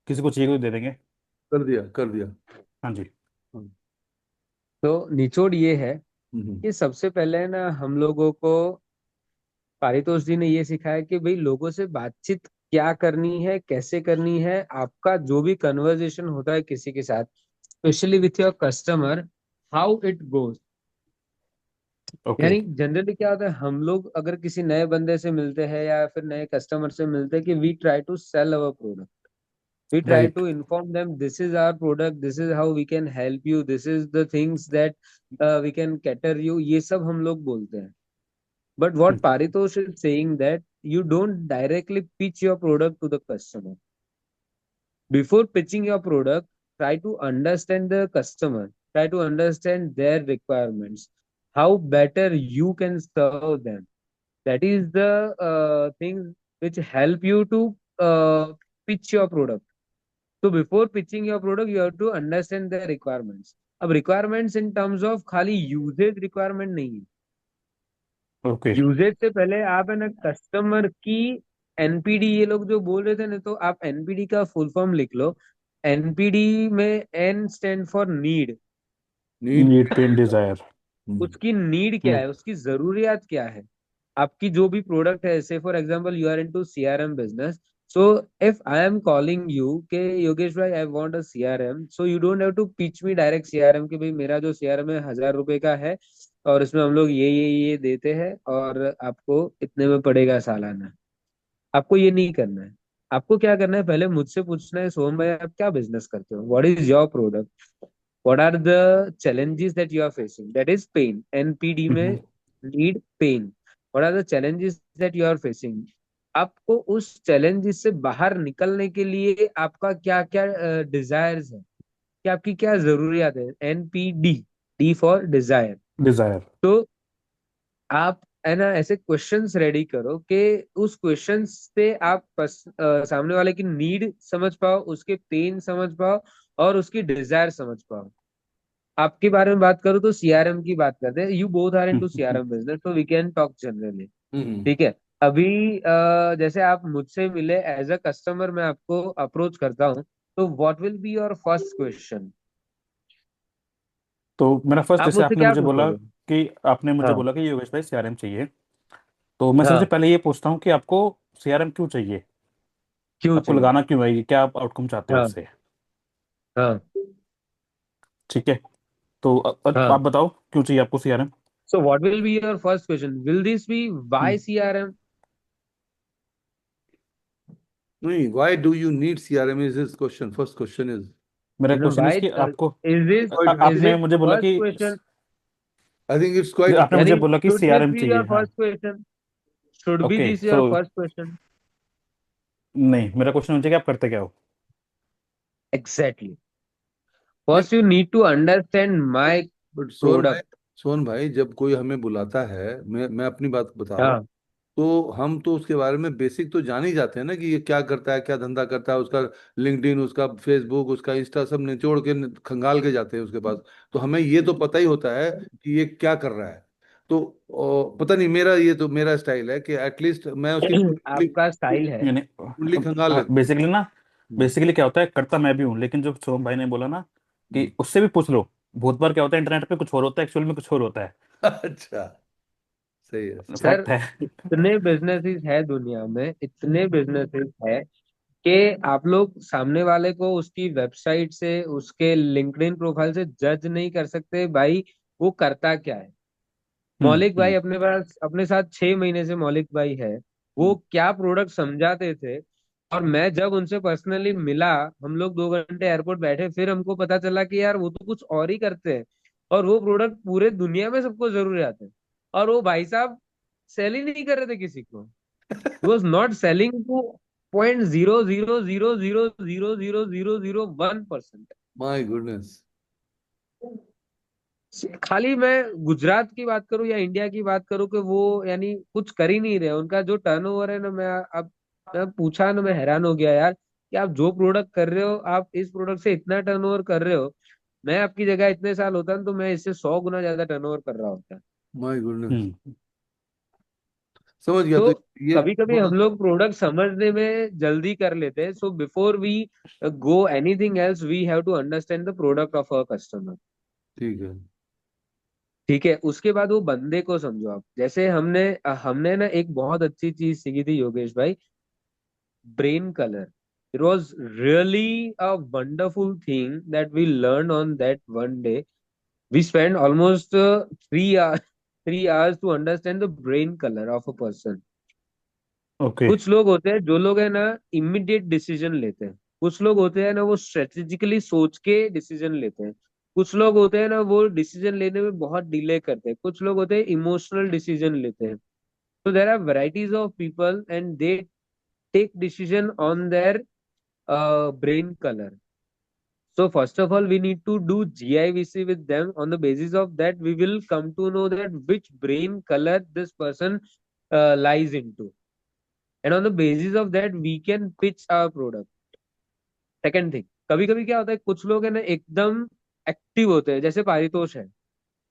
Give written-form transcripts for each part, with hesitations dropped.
किसी को चाहिए तो दे देंगे। कर दिया, कर दिया। हाँ जी। हम्म। तो निचोड़ ये है हम्म। कि सबसे पहले ना हम लोगों को पारितोष जी ने ये सिखाया कि भाई लोगों से बातचीत क्या करनी है, कैसे करनी है। आपका जो भी कन्वर्जेशन होता है किसी के साथ, specially with your customer, how it goes. Okay. यानी जनरली क्या होता है, हम लोग अगर किसी नए बंदे से मिलते हैं या फिर नए कस्टमर से मिलते हैं कि we try to sell our product, we try right. to inform them this is our product, this is how we can help you, this is the things that we can cater you, ये सब हम लोग बोलते हैं। But what Paritosh is saying that you don't directly pitch your product to the customer. Before pitching your product, try to understand the customer, try to understand their requirements, how better you can serve them. That is the thing which help you to pitch your product. तो before pitching your product you have to understand the requirements. अब requirements in terms of खाली usage requirement नहीं है। Okay. Usage से पहले आप है ना कस्टमर की एनपीडी, ये लोग जो बोल रहे थे ना, तो आप एनपीडी का फुल फॉर्म लिख लो। एनपीडी में N stand for need. Need. Need pain desire. उसकी नीड क्या हम्म। है, उसकी जरूरियात क्या है। आपकी जो भी प्रोडक्ट है, से for example you are into CRM business, so if I am calling you के योगेश भाई I want a CRM, so you don't have to pitch me direct CRM कि भाई मेरा जो सीआरएम है 1,000 रुपए का है और इसमें हम लोग ये देते हैं और आपको इतने में पड़ेगा सालाना। आपको ये नहीं करना है। आपको क्या करना है, पहले मुझसे पूछना है सोहम भाई आप क्या बिजनेस करते हो, what is your product, what are the challenges that you are facing, that is pain, npd हम्म। में need pain, what are the challenges that you are facing। आपको उस चैलेंजेस से बाहर निकलने के लिए आपका क्या क्या डिजायर्स है, कि आपकी क्या जरूरियात है, NPD, D for desire. Desire. तो आप है ना ऐसे क्वेश्चंस रेडी करो कि उस क्वेश्चंस से आप सामने वाले की नीड समझ पाओ, उसके पेन समझ पाओ और उसकी डिजायर समझ पाओ। आपके बारे में बात करूँ तो सीआरएम की बात करते हैं, you both are into CRM business, तो we can talk generally. Hmm. ठीक है। अभी जैसे आप मुझसे मिले एज अ कस्टमर, मैं आपको अप्रोच करता हूँ, तो what will be your first question. तो मेरा फर्स्ट, आप जैसे मुझसे आपने क्या मुझे बोला पूछोगे। कि आपने मुझे हाँ बोला कि योगेश भाई सीआरएम चाहिए, तो मैं सबसे हाँ। पहले ये पूछता हूँ कि आपको सीआरएम क्यों चाहिए? क्यों आपको चाहिए। लगाना क्यों है? क्या आप आउटकम चाहते हो हाँ उससे? हाँ ठीक है। तो आप हाँ। बताओ क्यों चाहिए आपको CRM? So what will be your first question, will this be why CRM. नहीं, why do you need CRM is his question. First question is मेरा क्वेश्चन व्हाई कि आपको इज दिस, quite इज आपने इट मुझे बोला first कि question. I think it's quite आपने मुझे यानी बोला कि शुड दिस सीआरएम बी चाहिए, योर हाँ। First question, should be okay this so, your first question. नहीं, मेरा क्वेश्चन मुझे कि आप करते क्या हो। एग्जैक्टली। नहीं। First you need to understand my but Sohan भाई, प्रोडक्ट। सोहन भाई जब कोई हमें बुलाता है, मैं अपनी बात बता रहा हूँ, हाँ तो हम तो उसके बारे में बेसिक तो जान ही जाते हैं ना कि ये क्या करता है, क्या धंधा करता है, उसका लिंक्डइन, उसका फेसबुक, उसका इंस्टा सब निचोड़ के खंगाल के जाते हैं उसके पास। तो हमें ये तो पता ही होता है कि ये क्या कर रहा है। तो पता नहीं, मेरा ये तो मेरा स्टाइल है कि एटलीस्ट मैं उसकी कुंडली आपका स्टाइल है। यानी कुंडली खंगाल लेता बेसिकली ना, हूँ। बेसिकली क्या होता है, करता मैं भी हूँ, लेकिन जो सोहम भाई ने बोला ना कि हम्म। उससे भी पूछ लो। बहुत बार क्या होता है, इंटरनेट पे कुछ और होता है, एक्चुअल में कुछ और होता है। अच्छा, सही है, सही है। सर फैक्ट है। इतने बिजनेसेस है दुनिया में, इतने बिजनेसेस है कि आप लोग सामने वाले को उसकी वेबसाइट से, उसके लिंक्डइन प्रोफाइल से जज नहीं कर सकते भाई वो करता क्या है। मौलिक भाई हम्म। अपने पास, अपने साथ 6 महीने से मौलिक भाई है, वो हम्म। क्या प्रोडक्ट समझाते थे। और मैं जब उनसे पर्सनली मिला, हम लोग 2 घंटे एयरपोर्ट बैठे, फिर हमको पता चला कि यार वो तो कुछ और ही करते हैं और वो प्रोडक्ट पूरे दुनिया में सबको जरूरी आते हैं। और वो भाई साहब सेल ही नहीं कर रहे थे किसी को, he was not selling to 0.00000001%। My goodness. खाली मैं गुजरात की बात करूं या इंडिया की बात करूं कि वो यानी कुछ कर ही नहीं रहे। उनका जो टर्नओवर है ना, मैं अब मैं पूछा ना, मैं हैरान हो गया यार कि आप जो प्रोडक्ट कर रहे हो, आप इस प्रोडक्ट से इतना टर्नओवर कर रहे हो। मैं आपकी जगह इतने साल होता ना तो मैं इससे 100 गुना ज्यादा टर्नओवर कर रहा होता। My goodness. हम्म। समझ गया। तो तो ये कभी कभी थोड़ा हम सा लोग प्रोडक्ट समझने में जल्दी कर लेते हैं, so before we go anything else we have to understand the product of our customer. ठीक है। ठीक है, उसके बाद वो बंदे को समझो आप। जैसे हमने हमने ना एक बहुत अच्छी चीज सीखी थी योगेश भाई, brain colour. It was really a wonderful thing that we learn on that one day. We spend almost 3 hours 3 hours to understand the brain colour of a person. Okay. कुछ लोग होते हैं जो लोग है ना इमीडिएट डिसीजन लेते हैं। कुछ लोग होते हैं ना वो स्ट्रेटेजिकली सोच के डिसीजन लेते हैं। कुछ लोग होते हैं ना वो डिसीजन लेने में बहुत डिले करते हैं। कुछ लोग होते हैं इमोशनल डिसीजन लेते हैं। So there are varieties of people and they take decision on their brain color. So first of all, we need to do GIVC with them. On the basis of that, we will come to know that which brain color this person lies into. And on the basis of that, we can pitch our product. Second thing, कभी कभी क्या होता है, कुछ लोग है ना एकदम एक्टिव होते हैं, जैसे पारितोष है।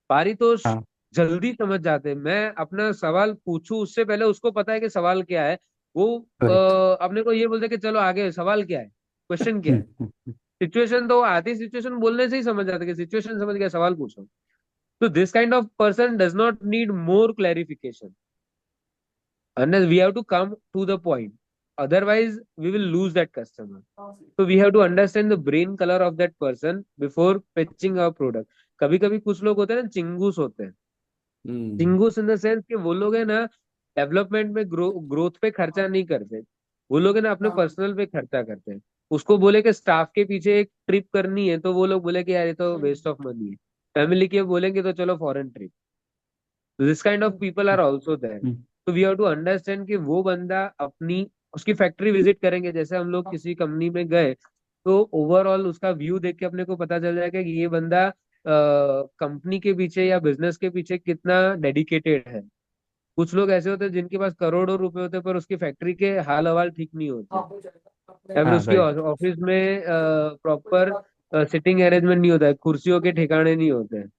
पारितोष हाँ। जल्दी समझ जाते हैं। मैं अपना सवाल पूछूं उससे पहले उसको पता है कि सवाल क्या है। वो करेक्ट। अपने को ये बोलते हैं कि चलो आगे, सवाल क्या है, क्वेश्चन क्या है। हम्म। सिचुएशन तो आधी सिचुएशन बोलने से ही समझ जाते हैं कि सिचुएशन समझ गया, सवाल पूछो। तो this kind of person does not need more clarification unless we have to come to the point. Otherwise we will lose that customer. So we have to understand the brain color of that person before pitching our product. कभी कभी कुछ लोग होते हैं ना चिंगूस होते हैं। हम्म। चिंगूस in the sense कि वो लोग है ना डेवलपमेंट में ग्रोथ पे खर्चा नहीं करते। वो लोग है ना अपने पर्सनल पे खर्चा करते हैं। उसको बोले कि स्टाफ के पीछे एक ट्रिप करनी है तो वो लोग बोले कि यार ये तो वेस्ट ऑफ मनी है। फैमिली के बोलेंगे तो चलो foreign trip. This kind of people are also there. तो वी हैव टू अंडरस्टैंड कि वो बंदा अपनी उसकी फैक्ट्री विजिट करेंगे। जैसे हम लोग किसी कंपनी में गए तो ओवरऑल उसका व्यू देख के अपने को पता चल जाएगा कि ये बंदा कंपनी के पीछे या बिजनेस के पीछे कितना डेडिकेटेड है। कुछ लोग ऐसे होते हैं जिनके पास करोड़ों रुपए होते हैं पर उसकी फैक्ट्री के हाल हवाल ठीक नहीं होते, या फिर हाँ उसकी राइट। ऑफिस में प्रॉपर सिटिंग अरेंजमेंट नहीं होता है, कुर्सियों के ठिकाने नहीं होते हैं।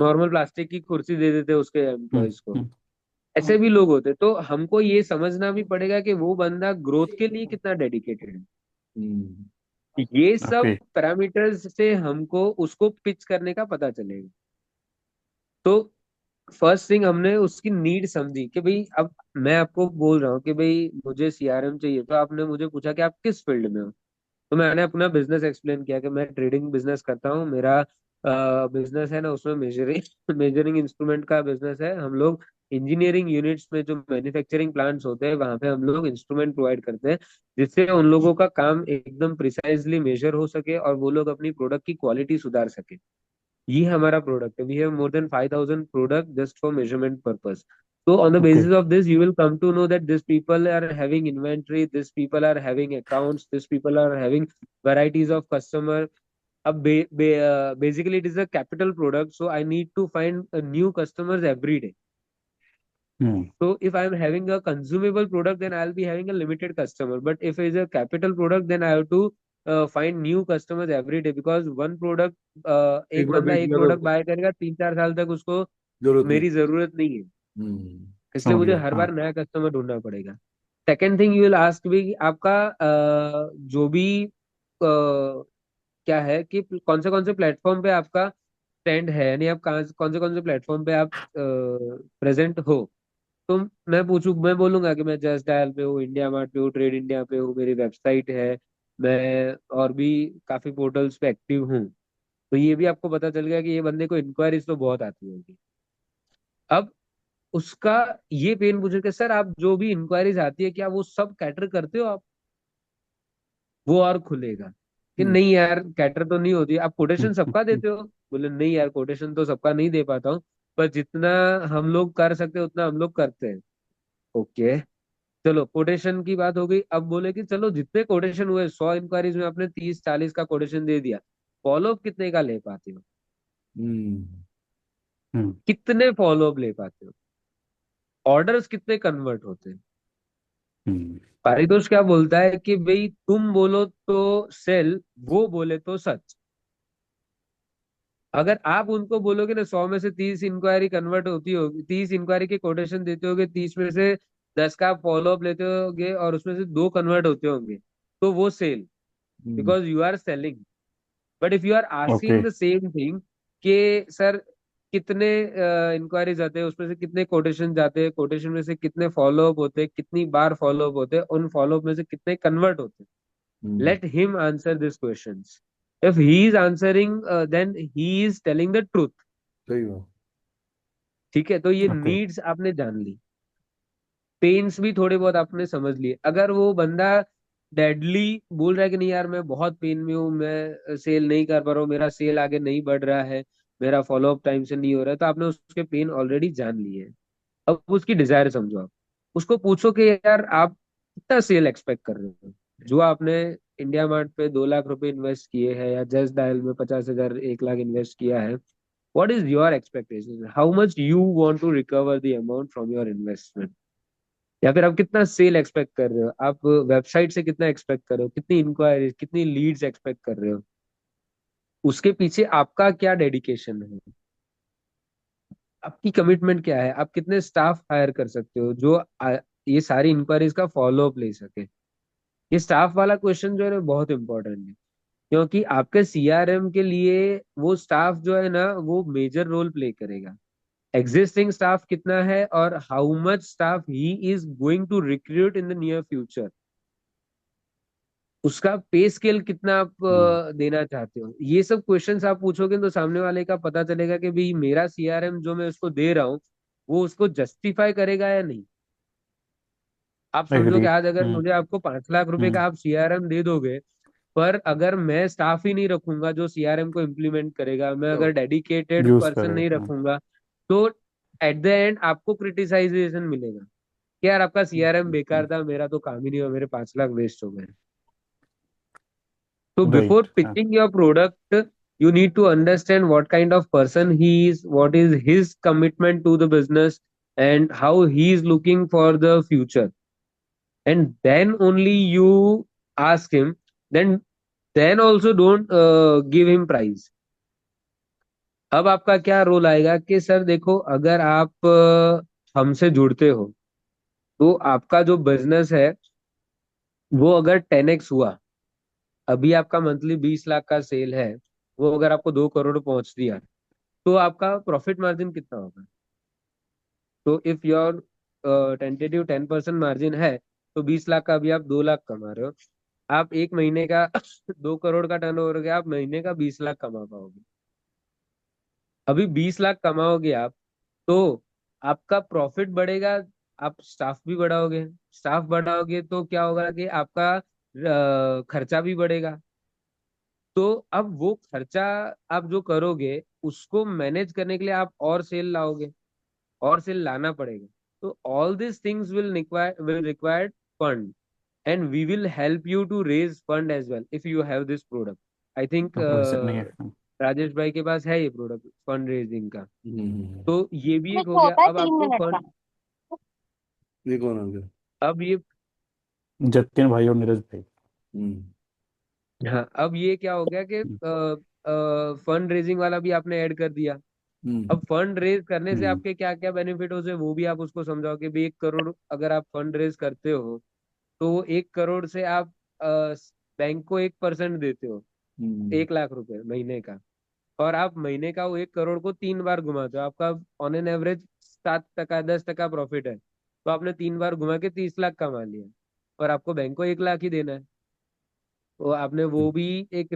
नॉर्मल प्लास्टिक की कुर्सी दे देते हैं उसके हम्म। एम्प्लॉयज को। हम्म। ऐसे भी लोग होते हैं। तो हमको ये समझना भी पड़ेगा कि वो बंदा ग्रोथ के लिए कितना डेडिकेटेड है। हम्म। ये सब ओके। पैरामीटर्स से हमको उसको पिच करने का पता चलेगा। तो फर्स्ट थिंग हमने उसकी नीड समझी कि भाई अब मैं आपको बोल रहा हूँ कि भाई मुझे सीआरएम चाहिए, तो आपने मुझे पूछा कि आप किस फील्ड में हो। तो मैंने अपना बिजनेस एक्सप्लेन किया कि मैं ट्रेडिंग बिजनेस करता हूँ। मेरा बिजनेस है ना उसमें मेजरिंग मेजरिंग इंस्ट्रूमेंट का बिजनेस है। हम लोग इंजीनियरिंग यूनिट्स में जो मैन्युफैक्चरिंग प्लांट्स होते हैं वहां पे हम लोग इंस्ट्रूमेंट प्रोवाइड करते हैं, जिससे उन लोगों का काम एकदम प्रिसाइजली मेजर हो सके और वो लोग अपनी प्रोडक्ट की क्वालिटी सुधार सके। ये हमारा प्रोडक्ट है। We have more than 5,000 product just for measurement purpose. So on the okay. basis of this, you will come to know that these people are having inventory, these people are having accounts, these people are having varieties of customer. Basically, it is a capital product, so I need to find new customers every day. Hmm. So if I am having a consumable product, then I'll be having a limited customer. But if it is a capital product, then I have to find new customers every day because one product एक एक बार बंदा बेच एक दिया तो product bye करेगा 3-4 साल तक उसको जरूरत नहीं। मेरी जरूरत नहीं है। हम्म। इसलिए समझ मुझे गया हर हाँ। बार नया कस्टमर ढूंढना पड़ेगा। Second thing you will ask भी कि आपका जो भी क्या है कि कौन से प्लेटफॉर्म पे आपका ट्रेंड है, यानी आप कहाँ कौन से प्लेटफॉर्म पे आप प्रेजेंट हो। तो मैं बोलूंगा कि मैं जस्ट डायल पे हूँ, इंडिया मार्ट पे हूँ, ट्रेड इंडिया पे हूँ, मेरी वेबसाइट है, मैं और भी काफी पोर्टल्स पे एक्टिव हूँ। तो ये भी आपको पता चल गया कि ये बंदे को इंक्वायरीज तो बहुत आती होगी। अब उसका ये पेन पूछे कि सर आप जो भी इंक्वायरीज आती है क्या वो सब कैटर करते हो आप। वो और खुलेगा कि हम्म। नहीं यार कैटर तो नहीं होती। आप कोटेशन सबका हम्म। देते हो, बोले नहीं यार कोटेशन तो सबका नहीं दे पाता हूँ, पर जितना हम लोग कर सकते हैं उतना हम लोग करते हैं। ओके, चलो कोटेशन की बात हो गई। अब बोले कि चलो जितने कोटेशन हुए 100 इंक्वायरीज में आपने 30-40 का कोटेशन दे दिया, फॉलोअप कितने का ले पाते हो, हम्म। हम्म। कितने फॉलोअप ले पाते हो, ऑर्डर्स कितने कन्वर्ट होते हैं। हम्म। पारितोष क्या बोलता है कि भाई तुम बोलो तो सेल, वो बोले तो सच। अगर आप उनको बोलोगे ना 100 में से 30 इंक्वायरी कन्वर्ट होती होगी, 30 इंक्वायरी के कोटेशन देते होगे, 30 में से 10 का फॉलो अप लेते होगे और उसमें से 2 कन्वर्ट होते होंगे, तो वो sale, hmm. Because you are selling. But if you are okay. Asking the same thing कि सर कितने इंक्वायरीज आते हैं, उसमें से कितने कोटेशन जाते हैं, कोटेशन में से कितने फॉलो अप होते हैं, कितनी बार फॉलो अप होते हैं, उन फॉलो अप में से कितने कन्वर्ट होते हैं, हम्म। let him answer these questions. If he is answering, then he is telling the truth. सही बात। ठीक है, तो ये ओके। नीड्स आपने जान ली, पेन्स भी थोड़े बहुत आपने समझ लिए। अगर वो बंदा डेडली बोल रहा है कि नहीं यार मैं बहुत पेन में हूँ, मैं सेल नहीं कर पा रहा हूँ, मेरा सेल आगे नहीं बढ़ रहा है, मेरा फॉलो अप टाइम से नहीं हो रहा है, तो आपने उसके पेन ऑलरेडी जान लिए हैं। अब उसकी डिजायर समझो। आप उसको पूछो कि यार आप कितना सेल एक्सपेक्ट कर रहे हो, जो आपने इंडिया मार्ट पे 2 लाख रुपए इन्वेस्ट किए हैं या जस्ट डायल में 50,000 1 लाख इन्वेस्ट किया है। What is your expectation, how much you want to recover the amount from your investment, या फिर आप कितना सेल एक्सपेक्ट कर रहे हो, आप वेबसाइट से कितना एक्सपेक्ट कर रहे हो, कितनी इंक्वायरी कितनी लीड्स एक्सपेक्ट कर रहे हो, उसके पीछे आपका क्या डेडिकेशन है, आपकी कमिटमेंट क्या है, आप कितने स्टाफ हायर कर सकते हो जो ये सारी इंक्वायरीज का फॉलो अप ले सके। ये स्टाफ वाला क्वेश्चन जो है ना बहुत इंपॉर्टेंट है, क्योंकि आपके सीआरएम के लिए वो स्टाफ जो है ना वो मेजर रोल प्ले करेगा। एग्जिस्टिंग स्टाफ कितना है और how much staff he is going to recruit in the near future, उसका पे स्केल कितना आप हम्म। देना चाहते हो, ये सब क्वेश्चंस आप पूछोगे तो सामने वाले का पता चलेगा कि भाई मेरा सीआरएम जो मैं उसको दे रहा हूँ वो उसको जस्टिफाई करेगा या नहीं। आप समझो एग्री। कि आज अगर हम्म। मुझे आपको 5 लाख रुपए का हम्म। आप सीआरएम दे दोगे, पर अगर मैं स्टाफ ही नहीं रखूंगा जो सीआरएम को इम्प्लीमेंट करेगा, मैं अगर डेडिकेटेड यूज पर्सन करे। नहीं हाँ। रखूंगा, तो एट द एंड आपको क्रिटिसाइजेशन मिलेगा कि यार आपका सीआरएम बेकार था, मेरा तो काम ही नहीं हुआ, मेरे 5 लाख वेस्ट हो गए। So before right. हाँ। pitching your product, you need to understand what kind of person he is, what is his commitment to the business, and how he is looking for the future. And then only you ask him. Then also don't give him price. अब आपका क्या role आएगा कि sir देखो अगर आप हमसे जुड़ते हो तो आपका जो बिजनेस है वो अगर 10x हुआ, अभी आपका मंथली 20 लाख का सेल है, वो अगर आपको 2 करोड़ पहुंच दिया, तो आपका प्रॉफिट मार्जिन कितना होगा। तो इफ योर टेंटेटिव 10% मार्जिन है, तो 20 लाख का अभी आप 2 लाख कमा रहे हो, आप एक महीने का 2 करोड़ का टर्नओवर गया, आप महीने का 20 लाख कमा पाओगे। अभी 20 लाख कमाओगे आप, तो आपका प्रॉफिट बढ़ेगा, आप स्टाफ भी बढ़ाओगे, स्टाफ बढ़ाओगे तो क्या होगा कि आपका खर्चा भी बढ़ेगा। तो अब वो खर्चा आप जो करोगे उसको मैनेज करने के लिए आप और सेल लाओगे, और से लाना पड़ेगा। तो all this things will require fund, and we will help you to raise fund as well if you have this product. I think वैसे नहीं है। हाँ। राजेश भाई के पास है ये प्रोडक्ट फंड रेजिंग का। हम्म। तो ये भी एक हो लिखा गया। होता है अब तीन आपको मिनट का। फंड, ये कौन आ गया? अब ये, जतिन भाई और नीरज भाई। हम्म। हाँ अब ये क्या हो गया कि हम्म। फंड रेजिंग वाला भी आपने ऐड कर दिया। हम्म। अब फंड रेज करने से हम्म। आपके क्या क्या बेनिफिट हो जाए वो भी आप उसको समझाओ कि भाई 1 करोड़ अगर आप फंड रेज करते हो, तो 1 करोड़ से आप बैंक को 1% देते हो, हम्म। 1 लाख रुपए महीने का, और आप महीने का वो 1 करोड़ को 3 बार घुमाते हो, आपका ऑन एन एवरेज 7% 10% प्रॉफिट है, तो आपने 3 बार घुमा के 30 लाख कमा लिया, और आपको बैंक को 1 लाख ही देना है। तो आपने वो भी एक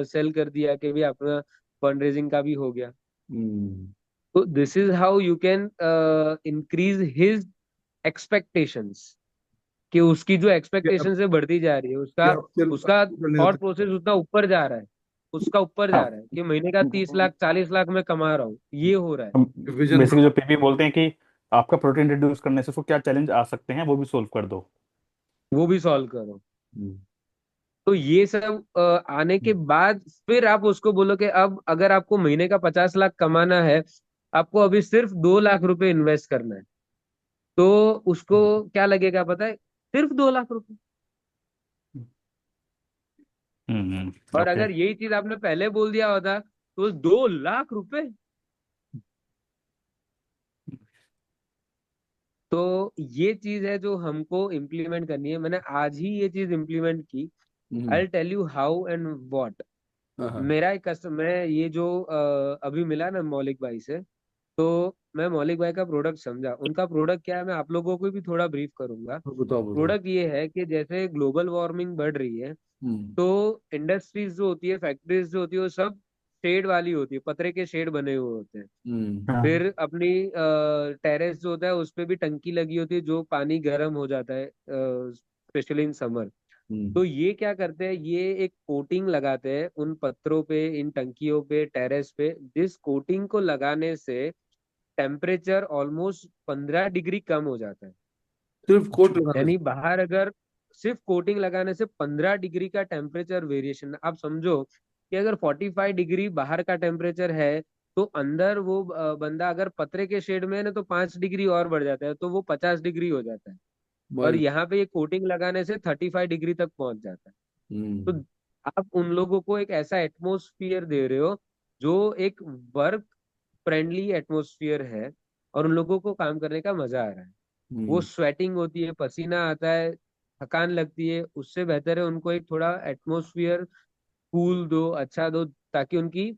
सेल कर दिया कि भी अपना फंड रेजिंग का भी हो गया। हम्म। तो this is how you can increase his expectations, कि उसकी जो क्या एक्सपेक्टेशन से बढ़ती जा रही है, उसका क्या अपसेल उसका करने थॉट देते प्रोसेस उतना ऊपर जा रहा है, उसका ऊपर जा हाँ। रहा है कि महीने का 30 लाख 40 लाख मैं कमा रहा हूँ, ये हो रहा है। विजन बेसिकली जो पीपी बोलते हैं कि आपका प्रोटीन रिड्यूस करने से उसको क्या चैलेंज आ सकते हैं वो भी सोल्व कर दो। वो भी सॉल्व करो। हम्म। तो ये सब आने के बाद फिर आप उसको बोलो कि अब अगर आपको महीने का 50 लाख कमाना है, आपको अभी सिर्फ 2 लाख रुपए इन्वेस्ट करना है, तो उसको क्या लगेगा पता है, सिर्फ 2 लाख रुपए। और ओके। अगर यही चीज आपने पहले बोल दिया होता तो 2 लाख रुपए। तो ये चीज है जो हमको इम्प्लीमेंट करनी है। मैंने आज ही ये चीज इम्प्लीमेंट की। हम्म। I tell you how and what. हाँ हाँ। मेरा एक कस्टमर, मैं ये जो अभी मिला ना मौलिक भाई से, तो मैं मौलिक भाई का प्रोडक्ट समझा। उनका प्रोडक्ट क्या है, मैं आप लोगों को भी थोड़ा ब्रीफ करूंगा। तो बताओ बताओ। प्रोडक्ट ये है कि जैसे ग्लोबल वार्मिंग बढ़ रही है, हम्म। तो इंडस्ट्रीज जो होती है, फैक्ट्रीज जो होती है, वो सब शेड वाली होती है, पतरे के शेड बने हुए होते हैं। हम्म। हाँ। फिर अपनी टेरेस जो होता है उस पे भी टंकी लगी होती है, जो पानी गर्म हो जाता है स्पेशली इन समर। हम्म। तो ये क्या करते हैं, ये एक कोटिंग लगाते हैं उन पत्रों पे, इन टंकियों पे, टेरेस पे, जिस कोटिंग को लगाने से टेम्परेचर ऑलमोस्ट 15 डिग्री कम हो जाता है। सिर्फ कोट अच्छा। लगाने यानी से? बाहर अगर सिर्फ कोटिंग लगाने से 15 डिग्री का टेम्परेचर वेरिएशन, आप समझो कि अगर 45 डिग्री बाहर का टेम्परेचर है, तो अंदर वो बंदा अगर पतरे के शेड में है ना, तो 5 डिग्री और बढ़ जाता है, तो वो 50 डिग्री हो जाता है। और भाई। यहाँ पे ये कोटिंग लगाने से 35 डिग्री तक पहुंच जाता है। हम्म। तो आप उन लोगों को एक ऐसा एटमोस्फियर दे रहे हो जो एक वर्क फ्रेंडली एटमोस्फियर है, और उन लोगों को काम करने का मजा आ रहा है। वो हम्म। स्वेटिंग होती है, पसीना आता है, थकान लगती है, उससे बेहतर है उनको एक थोड़ा एटमोस्फियर कूल दो, अच्छा दो, ताकि उनकी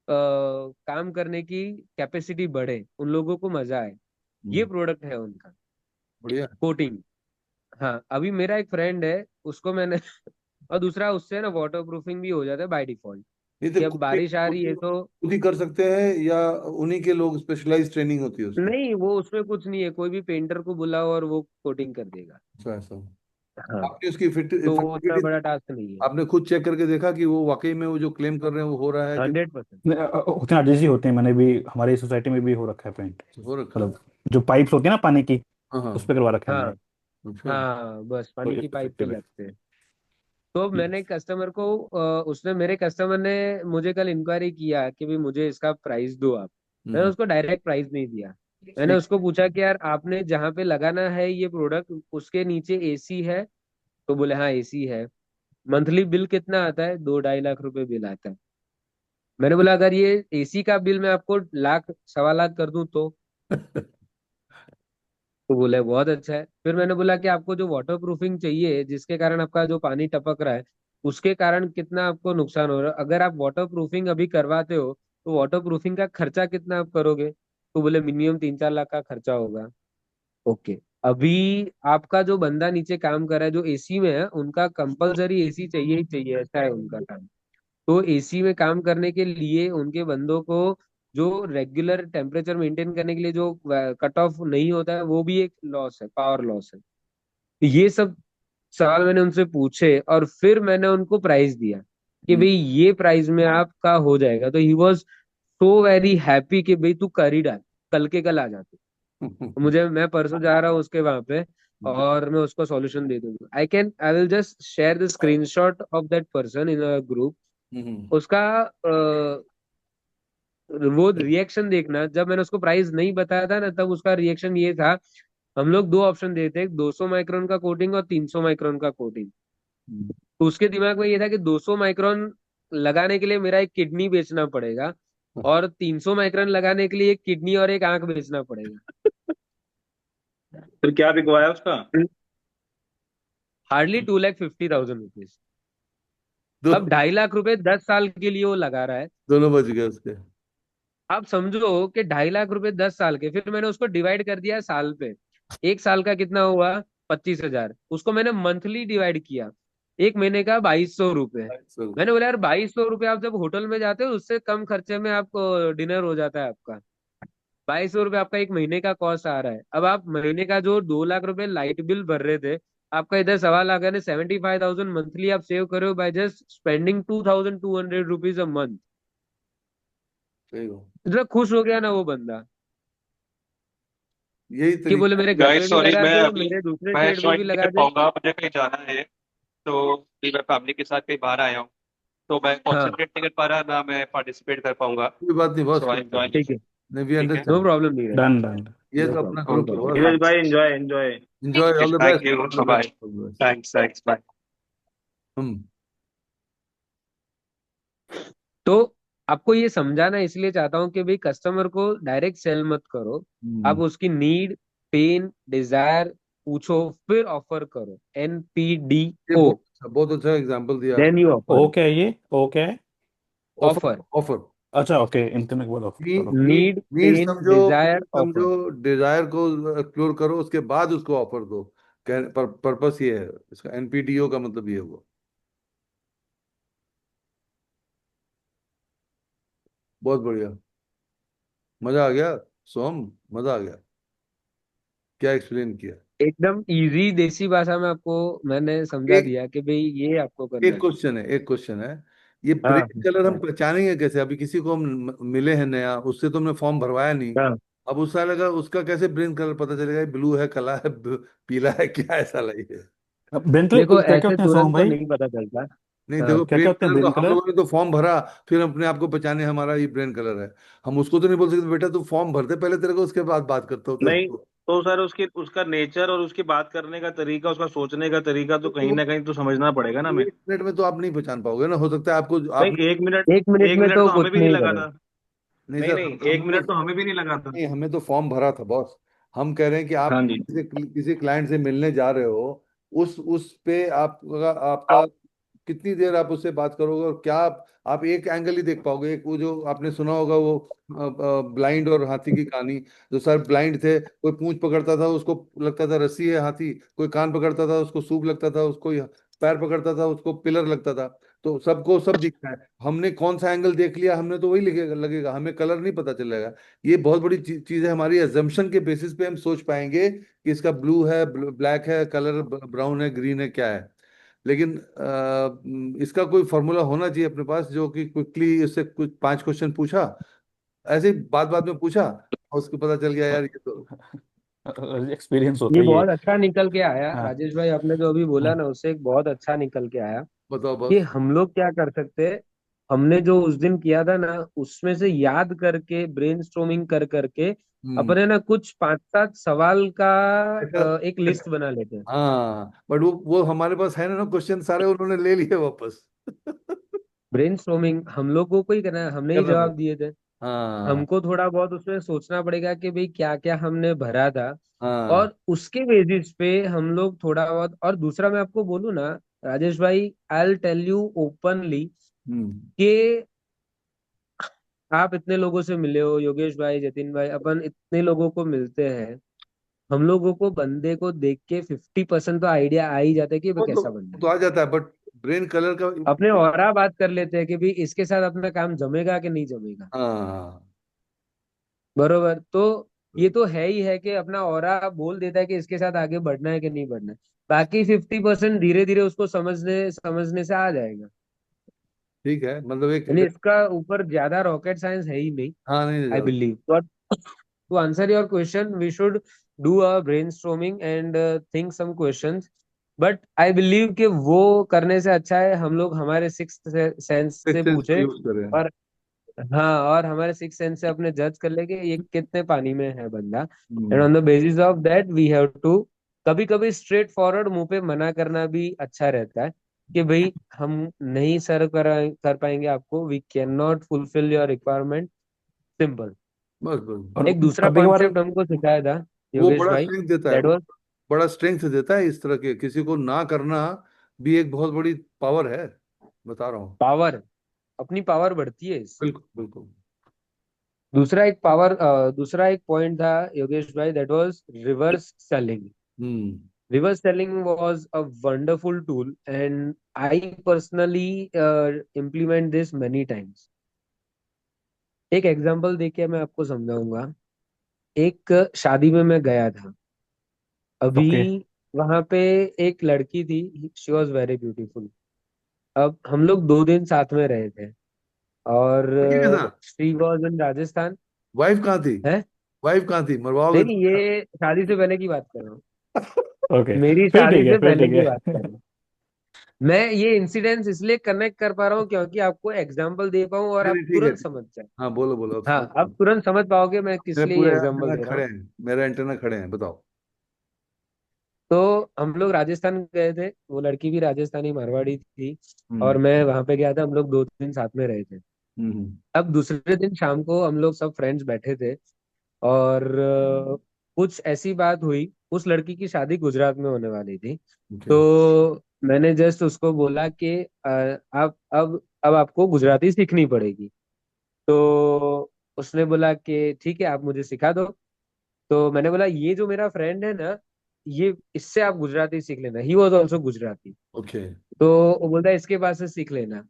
काम करने की कैपेसिटी बढ़े, उन लोगों को मजा आए। ये हम्म। प्रोडक्ट है उनका, बढ़िया। कोटिंग। हाँ, अभी मेरा एक फ्रेंड है, उसको मैंने और दूसरा उससे ना वाटर प्रूफिंग भी हो जाता है बाय डिफॉल्ट, ये कि तो अब बारिश आ रही है तो। खुद ही कर सकते हैं या उन्हीं के लोग स्पेशलाइज ट्रेनिंग होती है उसकी? नहीं, वो उसमें कुछ नहीं है, कोई भी पेंटर को बुलाओ और वो कोटिंग कर देगा। ऐसा ऐसा। हाँ, आपने उसकी तो वो उतना इफेक्टिविटी बड़ा टास्क नहीं है। आपने खुद चेक करके देखा कि वो वाकई में वो जो क्लेम कर रहे हैं वो हो रहा है कि 100%। होते हैं अर्जेंसी होते हैं, मैंने भी हमारी सोसाइटी में भी हो रखा है पेंट। हो रखा है? मतलब जो पाइप्स होती है ना पानी की, हाँ हाँ। उस पे करवा रखा है हाँ हमने। अच्छा। हाँ, बस तो पानी की पाइप पे इफेक्टिव है। लगते हैं। तो मैंने कस्टमर को उसने, मेरे कस्टमर ने मुझे कल इंक्वायरी किया कि भाई मुझे इसका प्राइस दो आप। मैंने हम्म। उसको डायरेक्ट प्राइस नहीं दिया। मैंने ठीक। उसको पूछा कि यार आपने जहाँ पे लगाना है ये प्रोडक्ट, उसके नीचे एसी है? तो बोले हाँ एसी है। मंथली बिल कितना आता है? 2-2.5 लाख रुपए बिल आता है। मैंने बोला अगर ये एसी का बिल मैं आपको लाख 1.25 लाख कर दूं तो बोले बहुत अच्छा है। फिर मैंने बोला कि आपको जो वाटर प्रूफिंग चाहिए, जिसके कारण आपका जो पानी टपक रहा है, उसके कारण कितना आपको नुकसान हो रहा है, अगर आप वाटर प्रूफिंग अभी करवाते हो तो वाटर प्रूफिंग का खर्चा कितना आप करोगे? तो बोले मिनिमम 3-4 लाख का खर्चा होगा। ओके। अभी आपका जो बंदा नीचे काम कर रहा है जो एसी में है, उनका कंपलसरी एसी चाहिए ही चाहिए, ऐसा है उनका काम। तो एसी में काम करने के लिए उनके बंदों को जो रेगुलर टेम्परेचर मेंटेन करने के लिए जो कट ऑफ नहीं होता है, वो भी एक लॉस है, पावर लॉस है। तो ये सब सवाल मैंने उनसे पूछे और फिर मैंने उनको प्राइस दिया कि हम्म। भाई ये प्राइस में आपका हो जाएगा। तो he was so very happy कि भाई तू कर ही डाल, कल के कल आ जाते। तो मैं परसों जा रहा हूँ उसके वहां पे, और मैं उसको सॉल्यूशन दे दूंगा। I will just share the screenshot of that person in a group. Hmm. उसका वो रिएक्शन देखना, जब मैंने उसको प्राइस नहीं बताया था ना, तब उसका रिएक्शन ये था। हम लोग दो ऑप्शन देते, 200 माइक्रोन का कोटिंग और 300 माइक्रोन का कोटिंग। हम्म। तो उसके दिमाग में ये था कि 200 माइक्रोन लगाने के लिए मेरा एक किडनी बेचना पड़ेगा, और 300 माइक्रोन लगाने के लिए एक किडनी और एक आंख बेचना पड़ेगा। फिर क्या बिकवाया उसका? Hardly 2,50,000 rupees. दो अब 2.5 लाख रुपए 10 साल के लिए वो लगा रहा है। दोनों बच गए उसके। आप समझो कि 2.5 लाख रुपए 10 साल के, फिर मैंने उसको डिवाइड कर दिया साल पे। एक साल का कितना हुआ? 25,000। उसको मैंने मंथली डिवाइड किया, एक महीने का 2,200 रुपये। चलो। मैंने बोला यार 2,200 रुपये आप जब होटल में जाते हो उससे कम खर्चे में आपको डिनर हो जाता है आपका। 2,200 रुपये आपका एक महीने का कॉस्ट आ रहा है। अब आप महीने का जो 2 लाख रुपए लाइट बिल भर रहे थे, आपका इधर 1.25 लाख यानी 75,000 मंथली आप सेव करो by just spending 2,200 rupees a month. सही बात। इतना खुश हो गया ना वो बंदा यही कि बोले तरीका। मेरे घर में गाइस भी सॉरी, लगा मैं दो, अभी मेरे दूसरे मैं शेड में भी ज्वाइन नहीं लगा कर दे। पाऊंगा, मुझे कहीं जाना है। तो अभी मैं फैमिली के साथ कहीं बाहर आया हूँ, तो मैं हाँ, कॉन्सेंट्रेट नहीं कर पा रहा ना, मैं पार्टिसिपेट कर पाऊंगा। कोई बात नहीं बॉस, सो आई कोई एम बात ज्वाइनिंग। ठीक है। नहीं, वी ठीक है। No understand. प्रॉब्लम नहीं है। Done done. ये नो तो अपना प्रॉब्लम, नो ग्रुप है प्रॉब्लम। बॉस। धीरज भाई enjoy enjoy. Enjoy, all the thank best, you, all the bye. Best, all the best. Thanks thanks, bye. हम। तो आपको ये समझाना इसलिए चाहता हूँ कि भाई कस्टमर को डायरेक्ट सेल मत करो। आप हम्म। उसकी नीड, पेन, डिजायर पूछो, फिर ऑफर करो। ये NPDO, बहुत अच्छा एग्जांपल दिया देन आपने। You offer O it. क्या है ये, ओ क्या है? ऑफर। Offer, offer. अच्छा ओके, इंटरनेट के बाद ऑफर करो। नीड, नीड पेन, समझो, डिजायर, नीड ऑफर। समझो, डिजायर को एक्सप्लोर करो, उसके बाद उसको ऑफर दो। पर्पस ये है इसका, एनपीडीओ का मतलब ये हुआ। बहुत बढ़िया। मजा आ गया। सोम, मजा आ गया। क्या एक्सप्लेन किया। एकदम इजी देसी भाषा में आपको मैंने समझा एक दिया कि भाई ये आपको करना एक है। क्वेश्चन है, एक क्वेश्चन है। ये हाँ ब्रेन कलर हम हाँ पहचानेंगे कैसे? अभी किसी को हम मिले हैं नया, उससे तो हमने फॉर्म भरवाया नहीं। हाँ। अब उस साल का उसका कैसे ब्रेन कलर पता चलेगा? ब्लू है, काला है, पीला है, क्या ऐसा लगे? अब ब्रेन कलर देखो क्या क्या ऐसे होते हैं सोहम तुरंत तो भाई? नहीं पता चलता। नहीं हाँ। देखो, क्या ब्रेन क्या होते हैं कलर तो ब्रेन हम कलर? लोगों ने तो फॉर्म भरा, फिर अपने आप को पहचाने हमारा ये ब्रेन कलर है। हम उसको तो नहीं बोल सकते बेटा तू फॉर्म भरते पहले तेरे को, उसके बाद बात करता हूँ तेरे नहीं, को। तो सर उसकी उसका नेचर और उसकी बात करने का तरीका, उसका सोचने का तरीका तो कहीं वो ना कहीं तो समझना पड़ेगा ना हमें। 1 मिनट में तो आप नहीं पहचान पाओगे ना, हो सकता है आपको नहीं, आपने। 1 मिनट, एक मिनट एक में मिनट तो तो कुछ हमें भी नहीं नहीं लगा करेगा। था। नहीं नहीं सर, नहीं, एक हमने मिनट तो हमें भी नहीं लगा था। नहीं, हमें तो फॉर्म भरा था बॉस। हम कह रहे हैं कि आप हाँ जी। किसी क्लाइंट से मिलने जा रहे हो, उस पे आपका आपका कितनी देर आप उससे बात करोगे, और क्या आप एक एंगल ही देख पाओगे। एक वो जो आपने सुना होगा वो ब्लाइंड और हाथी की कहानी। जो सर ब्लाइंड थे, कोई पूंछ पकड़ता था उसको लगता था रस्सी है हाथी, कोई कान पकड़ता था उसको सूप लगता था, उसको पैर पकड़ता था उसको पिलर लगता था। तो सबको सब दिखता है, हमने कौन सा एंगल देख लिया हमने तो वही लगेगा लगेगा, हमें कलर नहीं पता चलेगा। ये बहुत बड़ी चीज है। हमारी एजम्पशन के बेसिस पे हम सोच पाएंगे कि इसका ब्लू है, ब्लैक है, कलर ब्राउन है, ग्रीन है, क्या है। लेकिन इसका कोई फॉर्मूला होना चाहिए अपने पास, जो कि क्विकली इससे कुछ 5 क्वेश्चन पूछा, ऐसे ही बात बात में पूछा, और उसको पता चल गया यार ये तो। एक्सपीरियंस होता ये है ये। बहुत अच्छा निकल के आया हाँ राजेश भाई, आपने जो अभी बोला हाँ ना उससे एक बहुत अच्छा निकल के आया बताओ कि बस। हम लोग क्या कर सकते हैं। हमने जो उस दिन किया था ना, उसमें से याद करके ब्रेनस्टॉर्मिंग कर करके हम्म। अपने ना कुछ 5-7 सवाल का ऐसा। एक लिस्ट बना लेते हैं। हाँ बट वो हमारे पास है ना, क्वेश्चन सारे उन्होंने ले लिए वापस। ब्रेनस्टॉर्मिंग हम लोगों को ही करना है, हमने ही करना जवाब पड़ेगा। दिए थे। हाँ। हमको थोड़ा बहुत उसमें सोचना पड़ेगा कि भाई क्या क्या हमने भरा था, हाँ। और उसके बेसिस पे हम लोग थोड़ा बहुत। और दूसरा मैं आपको बोलूँ ना राजेश भाई, I will tell you openly hmm. कि आप इतने लोगों से मिले हो, योगेश भाई, जतिन भाई, अपन इतने लोगों को मिलते हैं। हम लोगों को बंदे को देख के 50% तो आइडिया आ ही जाता है कि भाई कैसा बंदा वो तो है। आ जाता है, बट ब्रेन कलर का। अपने ऑरा बात कर लेते हैं कि भाई इसके साथ अपना काम जमेगा कि नहीं जमेगा। हाँ। बरोबर। तो ये तो है ही है कि अपना ऑरा बोल देता है कि इसके साथ आगे बढ़ना है कि नहीं बढ़ना है। बाकी 50% धीरे धीरे उसको समझने समझने से आ जाएगा। ठीक है, मतलब एक यानी इसका ऊपर ज्यादा रॉकेट साइंस है ही नहीं। हाँ नहीं आई ज्यादा। Believe to answer your question we should do a brainstorming and think some questions. But I believe कि वो करने से अच्छा है हम लोग हमारे सिक्स सेंस से सेंस पूछे। यूज करें। और हाँ, और हमारे सिक्स सेंस से अपने जज कर ले कि ये कितने पानी में है बंदा। And hmm. On the basis of that we have to कभी कभी स्ट्रेट फॉरवर्ड मुंह पे मना करना भी अच्छा रहता है कि भाई हम नहीं सर कर पाएंगे आपको, we can not fulfil your requirement. Simple. बस बस। और एक दूसरा कभी कभार। कॉन्सेप्ट हमको सिखाया था वो योगेश बड़ा भाई, स्ट्रेंथ देता है, दैट वाज बड़ा स्ट्रेंथ देता है। इस तरह के किसी को ना करना भी एक बहुत बड़ी पावर है, बता रहा हूँ। पावर। अपनी पावर बढ़ती है इससे। बिल्कुल बिल्कुल। दूसरा एक पॉइंट था योगेश भाई, that was reverse selling. Hmm. Reverse selling was a wonderful tool, and I personally implement this many times. एक एग्जांपल देके मैं आपको समझाऊंगा। एक शादी में मैं गया था अभी। ओके। वहां पे एक लड़की थी, शी वॉज वेरी ब्यूटीफुल। अब हम लोग 2 दिन साथ में रहे थे, और लड़की के साथ she was in Rajasthan. Wife कहाँ थी? है। वाइफ कहाँ थी, नहीं मरवाओगे नहीं, तो? ये शादी से पहले की बात कर रहा हूँ। ओके, मेरी फिर शादी ठीक है, से फिर पहले ठीक की बात कर है। रहा हूँ। मैं ये इंसिडेंट्स इसलिए कनेक्ट कर पा रहा हूँ क्योंकि आपको एग्जांपल दे पाऊँ और नहीं आप नहीं ठीक है, तुरंत ठीक है। समझ जाए। हाँ बोलो बोलो, अब हाँ, समझ आप तुरंत समझ पाओगे मैं किस मेरे लिए पूरे ये एग्जांपल एंटेना दे रहा खड़े हूँ। हैं, मेरे एंटेना खड़े हैं, बताओ। तो हम लोग राजस्थान गए थे, वो लड़की भी राजस्थानी मारवाड़ी थी, और हम्म। मैं वहां पे गया था, हम लोग 2 दिन साथ में रहे थे। हम्म। अब दूसरे दिन शाम को हम लोग सब फ्रेंड्स बैठे थे, और कुछ ऐसी बात हुई, उस लड़की की शादी गुजरात में होने वाली थी। ओके। तो मैंने जस्ट उसको बोला कि आप अब आपको गुजराती सीखनी पड़ेगी। तो उसने बोला कि ठीक है, आप मुझे सिखा दो। तो मैंने बोला ये जो मेरा फ्रेंड है ना, ये इससे आप गुजराती सीख लेना, he was also Gujarati. Okay. तो वो बोलता है इसके पास से सीख लेना।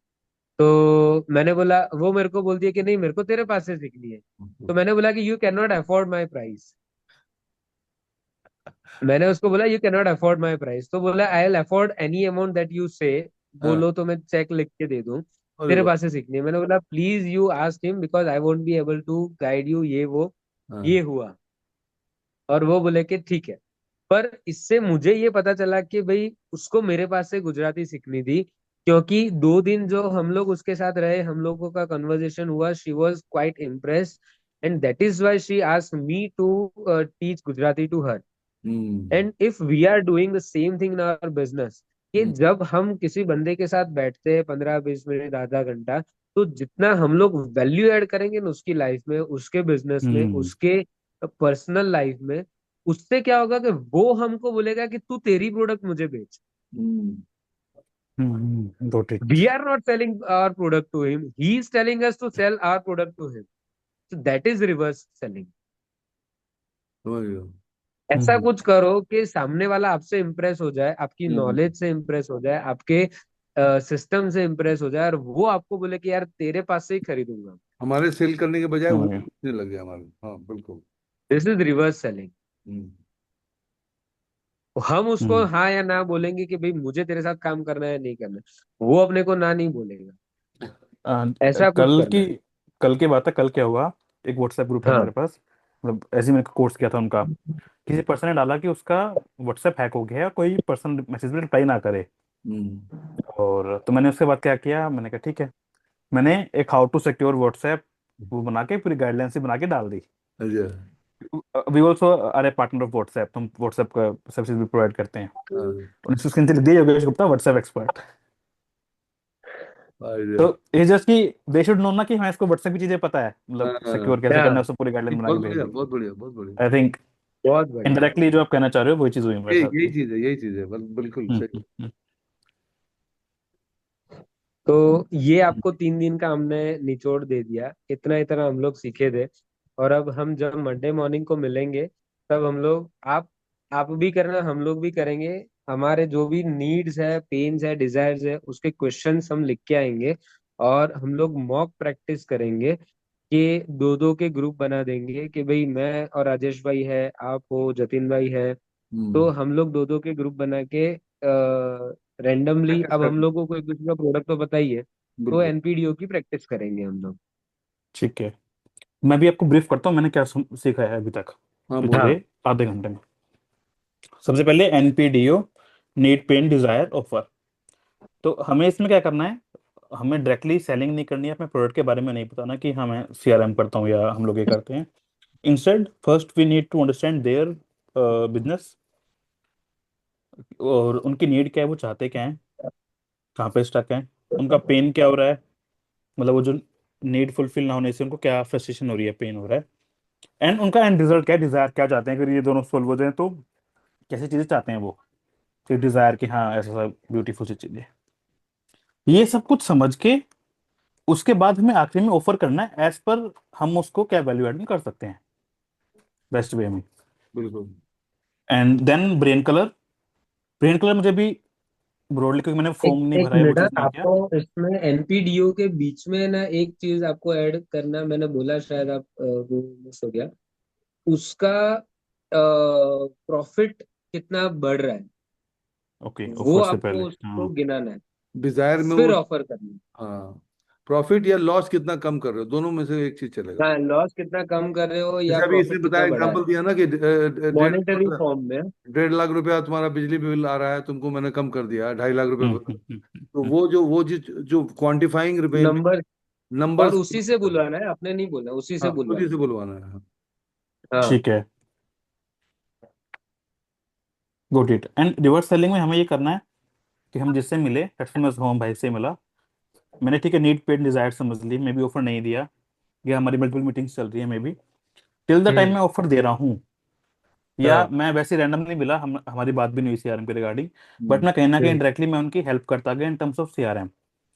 तो मैंने बोला, वो मेरे को बोलती है कि नहीं, मेरे को तेरे पास से सीखनी है। तो मैंने बोला कि you can not afford my price. मैंने उसको बोला you can not afford my price. तो बोला I will afford any amount that you से, हाँ। बोलो तो मैं चेक लिख के दे दूं, अरे तेरे वाह। पास से सीखनी है। मैंने बोला please you ask him because I won't be able to guide you, ये वो। हाँ। ये हुआ, और वो बोले कि ठीक है। पर इससे मुझे ये पता चला कि भाई उसको मेरे पास से गुजराती सीखनी थी, क्योंकि 2 दिन जो हम लोग उसके साथ रहे, हम लोगों का कन्वर्सेशन हुआ, she was quite impressed, and that is why she asked me to teach Gujarati to her. Hmm. And if we are doing the same thing in our business, कि हम्म। जब हम किसी बंदे के साथ बैठते हैं 15-20 मिनट, आधा घंटा, तो जितना हम लोग वैल्यू ऐड करेंगे ना उसकी लाइफ में, उसके बिजनेस में, हम्म उसके पर्सनल लाइफ में, उससे क्या होगा कि वो हमको बोलेगा कि तू तेरी प्रोडक्ट मुझे बेच। Hmm. Got it. We are not selling our product to him, he is telling us to sell our product to him. So that is reverse selling. समझ गया। ऐसा हम्म कुछ करो कि सामने वाला आपसे इंप्रेस हो जाए, आपकी हम्म। नॉलेज से इंप्रेस हो जाए, आपके सिस्टम से इंप्रेस हो जाए, और वो आपको बोले कि यार तेरे पास से ही खरीदूंगा। हमारे सेल करने के बजाय वो समझ गया। बेचने लग गया हमारे। हाँ बिल्कुल। This is reverse selling. Hmm. हम उसको हम्म हाँ या ना बोलेंगे कि भाई मुझे तेरे साथ काम करना है, नहीं करना है। वो अपने को ना नहीं बोलेगा। आ, ऐसा कुछ कल करना की है। कल की बात है। कल क्या हुआ, एक व्हाट्सएप ग्रुप है हाँ। हमारे पास, मतलब ऐसे ही मैंने कोर्स किया था उनका। किसी पर्सन ने डाला कि उसका व्हाट्सएप हैक हो गया है, कोई पर्सन मैसेज में रिप्लाई ना करे। हम्म। और तो मैंने उसके बाद क्या किया, मैंने कहा ठीक है, मैंने एक हाउ टू सिक्योर व्हाट्सएप वो बना के पूरी गाइडलाइंस बना के डाल दी। अच्छा। We also are a partner of WhatsApp, हम व्हाट्सएप का सर्विस भी प्रोवाइड करते हैं। हाँ। उन्हें उसके नीचे लिख दिया योगेश गुप्ता व्हाट्सएप एक्सपर्ट। अरे। तो ये जस्ट कि दे शुड नो ना कि हाँ इसको व्हाट्सएप की चीजें पता है, मतलब हाँ। सिक्योर कैसे करना हाँ, है, उसको पूरी गाइडलाइन बना के बहुत भेज बढ़िया, दी। बहुत बढ़िया, बहुत बढ़िया। आई थिंक बहुत बढ़िया। इनडायरेक्टली जो आप कहना चाह रहे हो वही चीज हुई मेरे ये साथ यही भी। चीज है, यही चीज है, बिल्कुल सही। हम्म। तो ये आपको 3 दिन का हमने निचोड़ दे दिया, इतना इतना हम लोग सीखे थे। और अब हम जब मंडे मॉर्निंग को मिलेंगे, तब हम लोग, आप भी करना, हम लोग भी करेंगे। हमारे जो भी नीड्स है, पेन्स है, डिजायर्स है, उसके क्वेश्चंस हम लिख के आएंगे, और हम लोग मॉक प्रैक्टिस करेंगे कि दो दो के ग्रुप बना देंगे कि भाई मैं और राजेश भाई है, आप हो, जतिन भाई है। तो हम्म। हम लोग दो दो के ग्रुप बना के रैंडमली, प्रैक्टिस अब हम करना। लोगों को एक दूसरे का प्रोडक्ट तो पता ही है, तो बिल्कुल। एनपीडीओ की प्रैक्टिस करेंगे हम लोग। ठीक है, मैं भी आपको ब्रीफ करता हूँ मैंने क्या सीखा है अभी तक हाँ बोलो। पिछले हाँ। आधे घंटे में। सबसे पहले एनपीडीओ, नीड पेन डिजायर ऑफर। तो हमें इसमें क्या करना है, हमें डायरेक्टली सेलिंग नहीं करनी है, अपने प्रोडक्ट के बारे में नहीं बताना कि हाँ मैं सीआरएम करता हूँ या हम लोग ये करते हैं। Instead first we need to understand their business, और उनकी नीड क्या है, वो चाहते क्या है, कहाँ पे स्टक है, उनका पेन क्या हो रहा है, मतलब वो जो नीड फुलफिल ना होने से उनको क्या फ्रस्ट्रेशन हो रही है, पेन हो रहा है, एंड उनका एंड रिजल्ट क्या है, डिजायर क्या चाहते हैं। अगर ये दोनों सोल्व हो जाए तो कैसी चीजें चाहते हैं वो, फिर डिजायर की हाँ ऐसा सा ब्यूटीफुल सी चीजें, ये सब कुछ समझ के उसके बाद हमें आखिरी में ऑफर करना है एज पर हम उसको क्या वैल्यू एड में कर सकते हैं बेस्ट वे में। बिल्कुल। And then brain colour. Brain colour मुझे भी ब्रॉडली, क्योंकि मैंने एक फॉर्म नहीं एक भरा है, वो मिनट, चीज नहीं किया। आपको इसमें एनपीडीओ के बीच में ना एक चीज आपको ऐड करना, मैंने बोला शायद आप वो मिस हो गया। उसका प्रॉफिट कितना बढ़ रहा है, ओके, वो ऑफर से पहले आपको उसको हाँ। गिनाना है, डिजायर में वो। फिर ऑफर करना है। हाँ। प्रॉफिट या लॉस कितना कम कर रहे हो, दोनों में से एक चीज चलेगा। हाँ, लॉस कितना कम कर रहे हो या जैसे अभी इसने प्रॉफिट बताया, कितना बढ़ा रहे एग्जांपल हो, दिया ना कि मॉनेटरी फॉर्म में। 1.5 लाख रुपया तुम्हारा बिजली बिल आ रहा है, तुमको मैंने कम कर दिया 2.5 लाख रुपए पर। तो हम्म। वो जो क्वांटिफाइंग नंबर, और नंबर्स। उसी से बुलवाना है, आपने नहीं बोलना, उसी से हाँ उसी बुलवाना से है। बुलवाना है। हाँ। ठीक है, good it. And reverse selling में हमें ये करना है कि हम जिससे मिले, लेट्स से मैं होम भाई से मिला, मैंने ठीक है नीड पेड डिजायर समझ ली, मे भी ऑफर नहीं दिया, या हमारी मल्टीपल मीटिंग्स चल रही है, may be till the time मैं ऑफर दे रहा हूँ, या हाँ। मैं वैसे रैंडमली मिला, हमारी बात भी नहीं हुई सीआरएम के रिगार्डिंग, बट हम्म। मैं कहीं ना कहीं हम्म, डायरेक्टली मैं उनकी हेल्प करता गया इन टर्म्स ऑफ सीआरएम,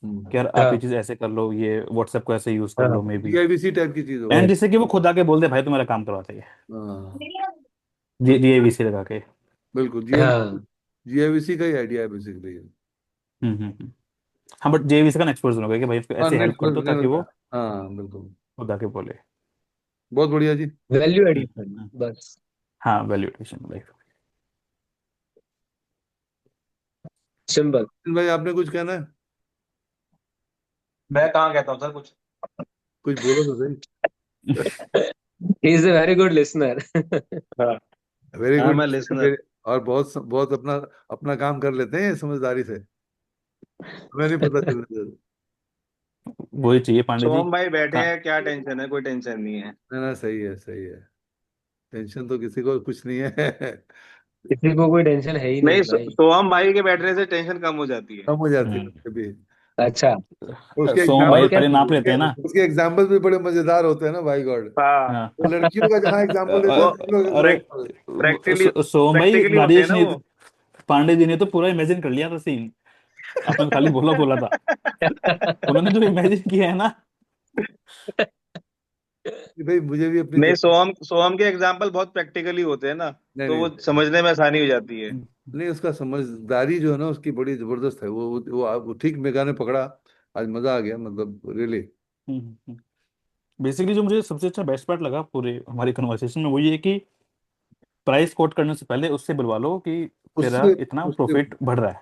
हम्म। कि यार आप ये हाँ चीज़ ऐसे कर लो, ये व्हाट्सएप को ऐसे यूज कर लो हाँ मे बी, जीआईबीसी टाइप की चीज हो एंड गई। जिससे कि वो खुद आके बोल दे भाई तुम्हारा काम करवाते हैं, हाँ जी जीएवीसी लगा के। बिल्कुल, हाँ जीआईबीसी का ही आइडिया है बेसिकली। हम्म। हाँ बट जेवीसी का एक्सपर्ट होगा कि भाई इसको हाँ ऐसे हेल्प नेक्स्ट कर दो ताकि वो हाँ बिल्कुल। खुद आके बोले। बहुत बढ़िया जी। वैल्यू हम्म, एडिशन हम्म, बस। हाँ वैल्यूएशन लाइक। सिंपल। भाई आपने कुछ कहना है? मैं कहाँ कहता हूँ सर कुछ। कुछ बोलो तो सही। He is a very good listener. हाँ। वेरी हाँ गुड। मैं लिसनर। और बहुत बहुत अपना अपना काम कर लेते हैं समझदारी से, हमें नहीं पता चलने देते। वही चाहिए पांडे जी। सोम भाई बैठे का हैं, क्या टेंशन है, कोई टेंशन नहीं है। ना ना, सही है सही है। टेंशन तो किसी को कुछ नहीं है। किसी को कोई टेंशन है ही नहीं, नहीं भाई। सोहम भाई के बैठने से टेंशन कम हो जाती है। कम हो जाती है हम्म, कभी। अच्छा। उसके सोम भाई और एग्जाम्पल क्या पहले नाप चाहिए? लेते उसके हैं ना। उसके एग्जाम्पल भी बड़े मजेदार होते हैं ना भाई गॉड। हाँ। हाँ वो लड़कियों का जहाँ एग्जाम्पल देता है वो तुम लोग अरे एग्जाम्पल दो। प्रैक्टिकली सोम भाई प्रैक्टिकली होते हैं राजेश ना ने, वो। पांडे जी ने तो पूरा इमेजिन कर लिया था सीन, आपने तो खाली बोला बोला था, उन्होंने जो इमेजिन किया है ना। कि भाई मुझे भी अपनी नहीं, जरूरत। सोहम सोहम के एग्जाम्पल बहुत प्रैक्टिकली होते हैं ना, नहीं तो नहीं वो समझने में आसानी हो जाती है। नहीं, उसका समझदारी जो है ना उसकी बड़ी जबरदस्त है। वो ठीक मेगा ने पकड़ा। आज मजा आ गया, मतलब रियली। बेसिकली जो मुझे सबसे अच्छा बेस्ट पार्ट लगा पूरे हमारी कन्वर्सेशन में वो ये है कि प्राइस कोट करने से पहले उससे बुलवा लो कि तेरा उससे इतना उससे प्रॉफिट बढ़ रहा है,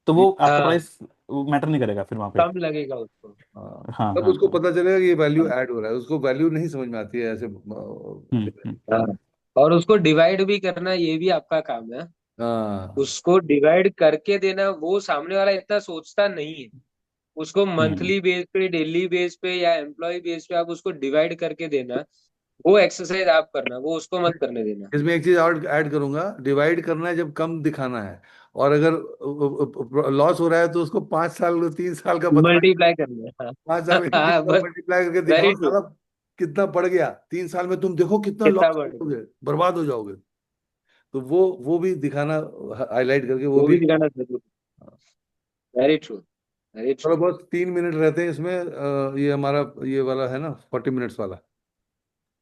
तो वो आपका हाँ, प्राइस मैटर नहीं करेगा फिर वहां पे। कम लगेगा उसको। हाँ, हाँ तब हाँ उसको हाँ। पता चलेगा कि ये वैल्यू ऐड हो रहा है। उसको वैल्यू नहीं समझ में आती है ऐसे हम्म। हाँ, और उसको डिवाइड भी करना ये भी आपका काम है। हाँ उसको डिवाइड करके देना, वो सामने वाला इतना सोचता नहीं है। उसको हम्म मंथली बेस पे, डेली बेस पे या एम्प्लॉय बेस पे आप उसको डिवाइड करके देना। वो एक्सरसाइज आप करना, वो उसको मत करने देना। इसमें एक चीज और ऐड करूंगा। डिवाइड करना है जब कम दिखाना है, और अगर लॉस हो रहा है तो उसको 5 साल 3 साल का बता। मल्टीप्लाई करना। हाँ 5 साल में हाँ, बस। मल्टीप्लाई करके वेरी दिखाओ ट्रू। साला कितना बढ़ गया। 3 साल में तुम देखो कितना कितना लॉस बढ़ गया, करोगे, बर्बाद हो जाओगे। तो वो भी दिखाना, हाईलाइट करके वो वो भी। भी दिखाना जरूर। Very true. वेरी थोड़ा ट्रू। बहुत 3 मिनट रहते हैं इसमें। ये हमारा ये वाला है ना 40 मिनट्स वाला।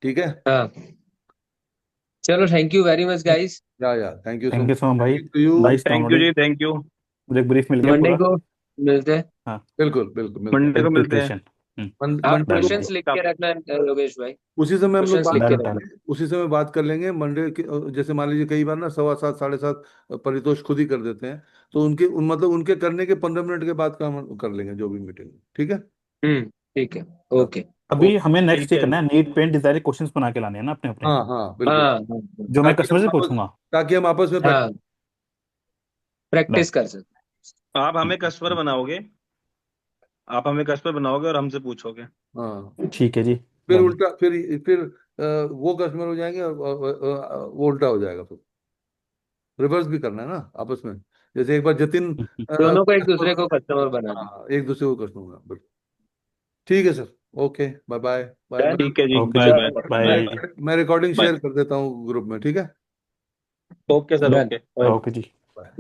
ठीक है। हाँ, चलो, thank you very much guys. Yeah thank you so thank you much. So much भाई, to you. Nice thank you downloading, जी, थैंक यू। मुझे एक ब्रीफ मिल गया मंडे पूरा। को मिलते हैं। हाँ, बिल्कुल बिल्कुल मिलते हैं। मंडे को विद मिलते हैं। प्रिपरेशन। आप मंडे डन को भाई। क्वेश्चंस लिख के रखना योगेश भाई। उसी समय हम लोग क्वेश्चंस बात लिख के कर डन रखना। डन। लेंगे। उसी समय बात कर लेंगे मंडे के। जैसे मान लीजिए कई बार ना 7:15 7:30 परितोष खुद ही कर देते हैं। तो मतलब उनके करने के 15 मिनट के बाद का हम कर लेंगे जो भी मीटिंग। ठीक है। ठीक है। चलो। ओके। अभी ओके। हमें नेक्स्ट ठीक ये है। करना है, नीड पेंट डिजायर क्वेश्चंस बना के लाने हैं ना अपने अपने, हाँ हाँ बिल्कुल। हाँ हाँ जो मैं ताकि कस्टमर हम से आपस पूछूंगा। ताकि हम आपस में हाँ, प्रैक्टिस। डन। प्रैक्टिस कर सकते आप हमें कस्टमर बनाओगे, आप हमें कस्टमर बनाओगे और हमसे पूछोगे। हाँ ठीक है जी। फिर डन। उल्टा फिर वो कस्टमर हो जाएंगे और वो उल्टा हो जाएगा फिर। रिवर्स भी करना है ना आपस में। जैसे एक बार जतिन दोनों को एक कस्टमर। दूसरे को कस्टमर बनाना। हाँ एक दूसरे को कस्टमर होगा बिल्कुल। ठीक है sir. Okay bye bye bye. Done. ठीक है जी, ओके बाय जी। बाय। चलो, मैं बाय। बाय। मैं रिकॉर्डिंग बाय। शेयर कर देता हूँ ग्रुप में। ठीक है। Okay sir, done. Okay. Okay जी।